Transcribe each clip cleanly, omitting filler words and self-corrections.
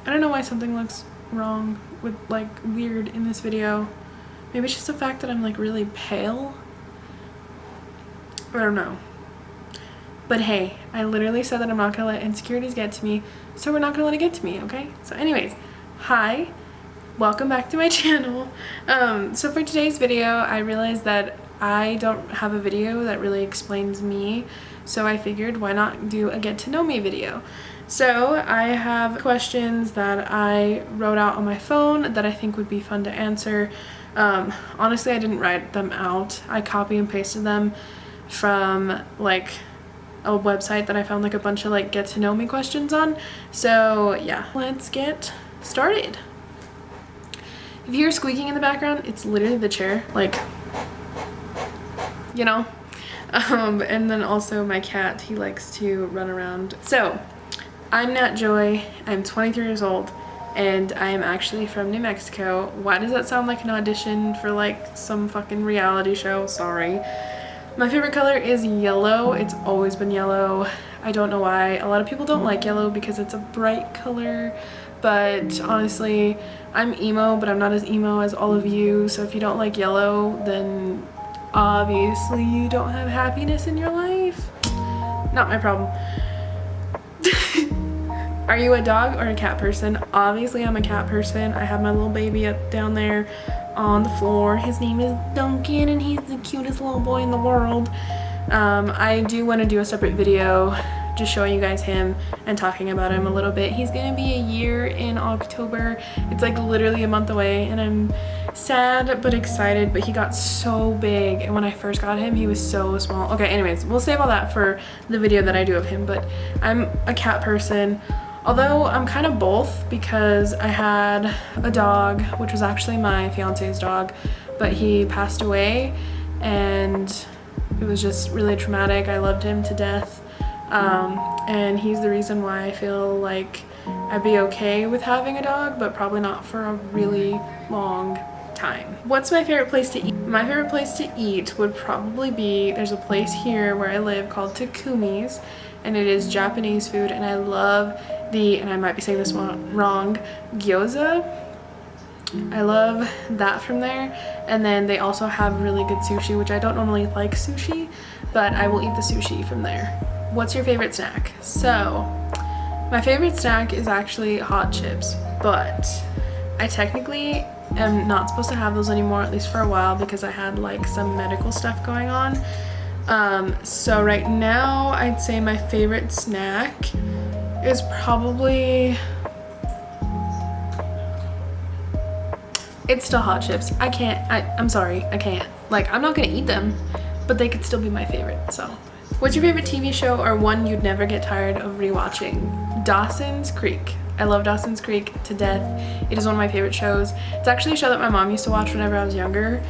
I don't know why something looks wrong with like weird in this video. Maybe it's just the fact that I'm like really pale. I don't know. But hey, I literally said that I'm not gonna let insecurities get to me, so we're not gonna let it get to me, okay? So anyways, hi, welcome back to my channel. So for today's video, I realized that I don't have a video that really explains me, so I figured why not do a get to know me video. So I have questions that I wrote out on my phone that I think would be fun to answer. Honestly, I didn't write them out. I copy and pasted them from like a website that I found like a bunch of like get to know me questions on. So yeah, let's get started. If you hear squeaking in the background, it's literally the chair, like, you know. And then also my cat, he likes to run around. So I'm Nat Joy, I'm 23 years old, and I am actually from New Mexico. Why does that sound like an audition for like some fucking reality show? Sorry. My favorite color is yellow. It's always been yellow. I don't know why. A lot of people don't like yellow because it's a bright color, but honestly, I'm emo, but I'm not as emo as all of you, so if you don't like yellow, then obviously you don't have happiness in your life. Not my problem. Are you a dog or a cat person? Obviously I'm a cat person. I have my little baby up down there on the floor. His name is Duncan and he's the cutest little boy in the world. I do want to do a separate video just showing you guys him and talking about him a little bit. He's gonna be a year in October. It's like literally a month away, and I'm sad but excited, but he got so big, and when I first got him he was so small. Okay, anyways, we'll save all that for the video that I do of him. But I'm a cat person, although I'm kind of both, because I had a dog which was actually my fiance's dog, but he passed away and it was just really traumatic. I loved him to death, and he's the reason why I feel like I'd be okay with having a dog, but probably not for a really long time. What's my favorite place to eat? My favorite place to eat would probably be, there's a place here where I live called Takumi's, and it is Japanese food, and I love and I might be saying this one wrong, gyoza. I love that from there. And then they also have really good sushi, which I don't normally like sushi, but I will eat the sushi from there. What's your favorite snack? So my favorite snack is actually hot chips, but I technically am not supposed to have those anymore, at least for a while, because I had like some medical stuff going on. So right now I'd say my favorite snack is probably, it's still hot chips. I'm sorry, I can't. Like, I'm not gonna eat them, but they could still be my favorite, so. What's your favorite TV show or one you'd never get tired of rewatching? Dawson's Creek. I love Dawson's Creek to death. It is one of my favorite shows. It's actually a show that my mom used to watch whenever I was younger.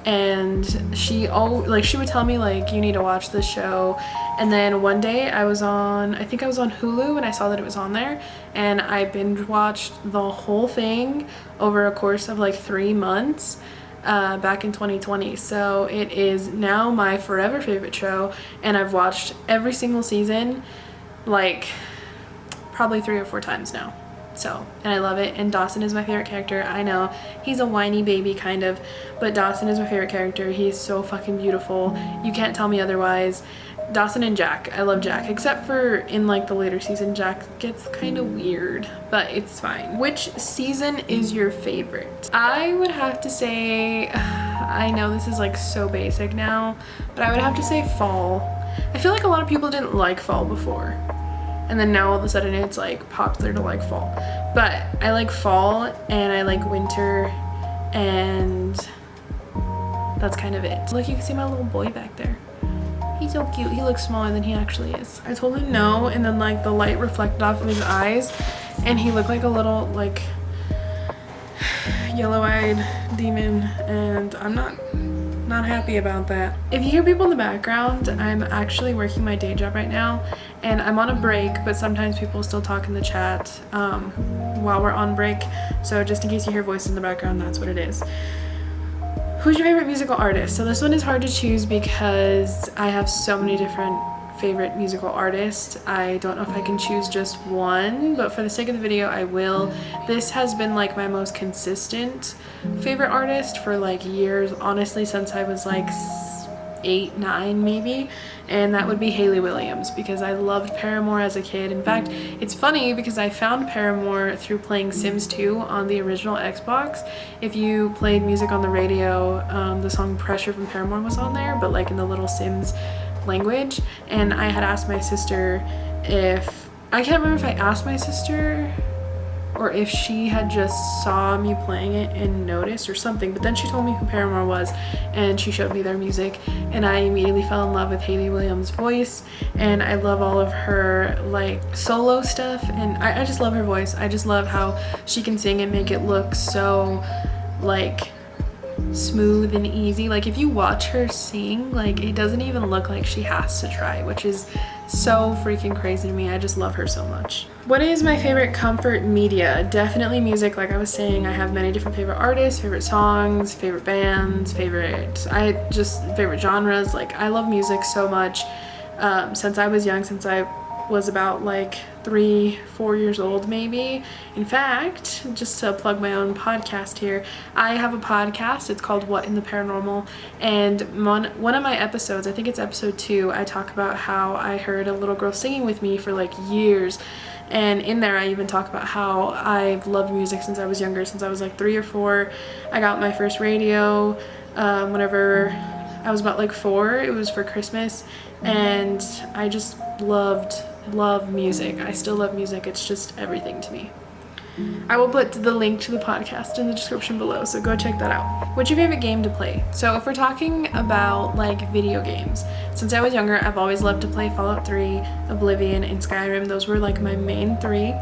And she would tell me like, you need to watch this show. And then one day I think I was on Hulu and I saw that it was on there, and I binge watched the whole thing over a course of like 3 months back in 2020. So it is now my forever favorite show, and I've watched every single season like probably 3 or 4 times now. So, and I love it, and Dawson is my favorite character. I know he's a whiny baby kind of, but Dawson is my favorite character. He's so fucking beautiful. You can't tell me otherwise. Dawson and Jack. I love Jack, except for in like the later season, Jack gets kind of weird, but it's fine. Which season is your favorite? I would have to say, I know this is like so basic now, but I would have to say fall. I feel like a lot of people didn't like fall before, and then now all of a sudden it's like popular to like fall. But I like fall and I like winter, and that's kind of it. Look, you can see my little boy back there. He's so cute. He looks smaller than he actually is. I told him no, and then like the light reflected off of his eyes and he looked like a little like yellow-eyed demon, and I'm not happy about that. If you hear people in the background, I'm actually working my day job right now, and I'm on a break, but sometimes people still talk in the chat while we're on break. So just in case you hear voices in the background, that's what it is. Who's your favorite musical artist? So this one is hard to choose because I have so many different favorite musical artists. I don't know if I can choose just one, but for the sake of the video I will. This has been like my most consistent favorite artist for like years, honestly, since I was like 8, 9 maybe, and that would be Hayley Williams, because I loved Paramore as a kid. In fact, it's funny because I found Paramore through playing Sims 2 on the original Xbox. If you played music on the radio, the song Pressure from Paramore was on there, but like in the little Sims language. And I had asked my sister if, I can't remember if I asked my sister or if she had just saw me playing it and noticed or something, but then she told me who Paramore was and she showed me their music, and I immediately fell in love with Hayley Williams' voice, and I love all of her like solo stuff, and I just love her voice. I just love how she can sing and make it look so like smooth and easy. Like if you watch her sing, like it doesn't even look like she has to try, which is so freaking crazy to me. I just love her so much. What is my favorite comfort media? Definitely music. Like I was saying, I have many different favorite artists, favorite songs, favorite bands, favorite genres. Like I love music so much since I was young, since I was about like 3-4 years old maybe. In fact, just to plug my own podcast here, I have a podcast. It's called What in the Paranormal, and one of my episodes, I think it's episode 2, I talk about how I heard a little girl singing with me for like years, and in there I even talk about how I've loved music since I was younger, since I was like 3 or 4. I got my first radio whenever I was about like 4. It was for Christmas, and I just love music. I still love music. It's just everything to me. I will put the link to the podcast in the description below, so go check that out. What's your favorite game to play? So if we're talking about like video games, since I was younger, I've always loved to play Fallout 3, Oblivion, and Skyrim. Those were like my main 3.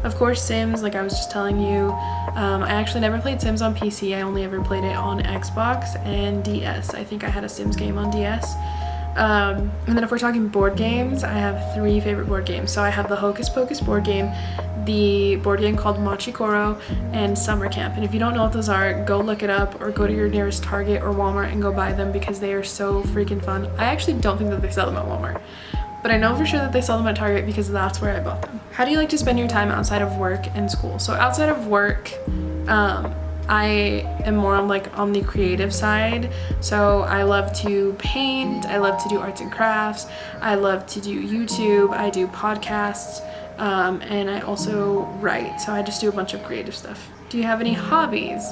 Of course, Sims, like I was just telling you. I actually never played Sims on PC. I only ever played it on Xbox and DS. I think I had a Sims game on DS. And then if we're talking board games, I have 3 favorite board games. So I have the Hocus Pocus board game, the board game called Machikoro, and Summer Camp. And if you don't know what those are, go look it up or go to your nearest Target or Walmart and go buy them, because they are so freaking fun. I actually don't think that they sell them at Walmart, but I know for sure that they sell them at Target because that's where I bought them. How do you like to spend your time outside of work and school? So outside of work, I am more on the creative side. So I love to paint, I love to do arts and crafts, I love to do YouTube, I do podcasts, and I also write. So I just do a bunch of creative stuff. Do you have any hobbies?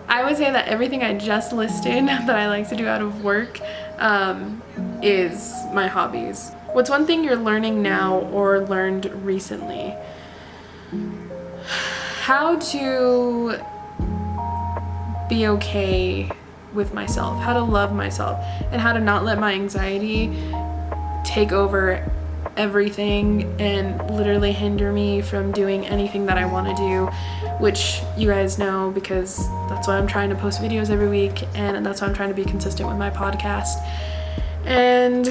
I would say that everything I just listed that I like to do out of work is my hobbies. What's one thing you're learning now or learned recently? How to be okay with myself, how to love myself, and how to not let my anxiety take over everything and literally hinder me from doing anything that I want to do, which you guys know, because that's why I'm trying to post videos every week, and that's why I'm trying to be consistent with my podcast, and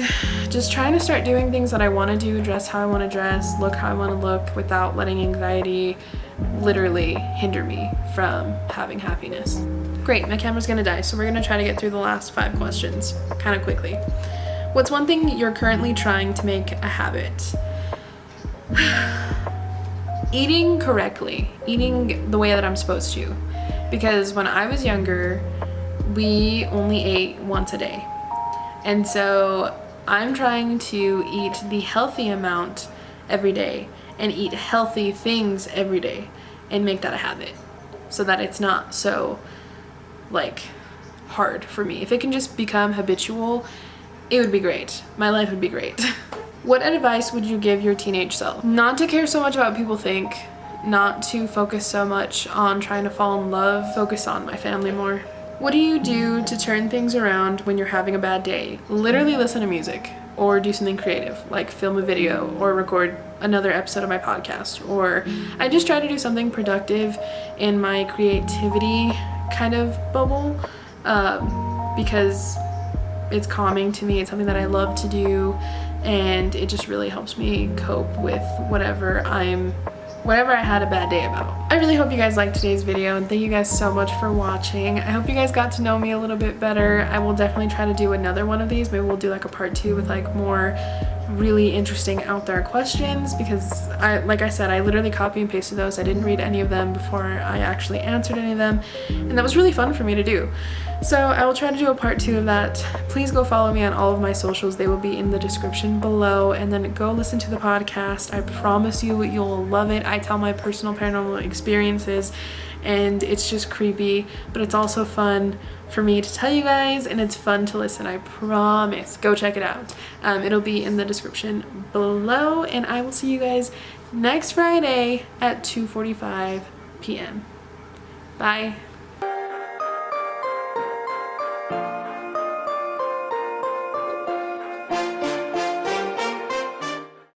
just trying to start doing things that I want to do, dress how I want to dress, look how I want to look, without letting anxiety literally hinder me from having happiness. Great, my camera's gonna die, so we're gonna try to get through the last 5 questions kind of quickly. What's one thing you're currently trying to make a habit? Eating correctly, eating the way that I'm supposed to. Because when I was younger, we only ate once a day. And so I'm trying to eat the healthy amount every day and eat healthy things every day and make that a habit so that it's not so like hard for me. If it can just become habitual, it would be great. My life would be great. What advice would you give your teenage self? Not to care so much about what people think, not to focus so much on trying to fall in love, focus on my family more. What do you do to turn things around when you're having a bad day? Literally listen to music or do something creative, like film a video or record another episode of my podcast, or I just try to do something productive in my creativity kind of bubble because it's calming to me. It's something that I love to do, and it just really helps me cope with whatever I'm whatever I had a bad day about. I really hope you guys liked today's video, and thank you guys so much for watching. I hope you guys got to know me a little bit better. I will definitely try to do another one of these. Maybe we'll do like a part 2 with like more really interesting out there questions, because like I said, I literally copy and pasted those. I didn't read any of them before I actually answered any of them, and that was really fun for me to do. So I will try to do a part 2 of that. Please go follow me on all of my socials. They will be in the description below, and then go listen to the podcast. I promise you, you'll love it. I tell my personal paranormal experiences, and it's just creepy, but it's also fun for me to tell you guys, and it's fun to listen. I promise. Go check it out. It'll be in the description below, and I will see you guys next Friday at 2:45 p.m. Bye.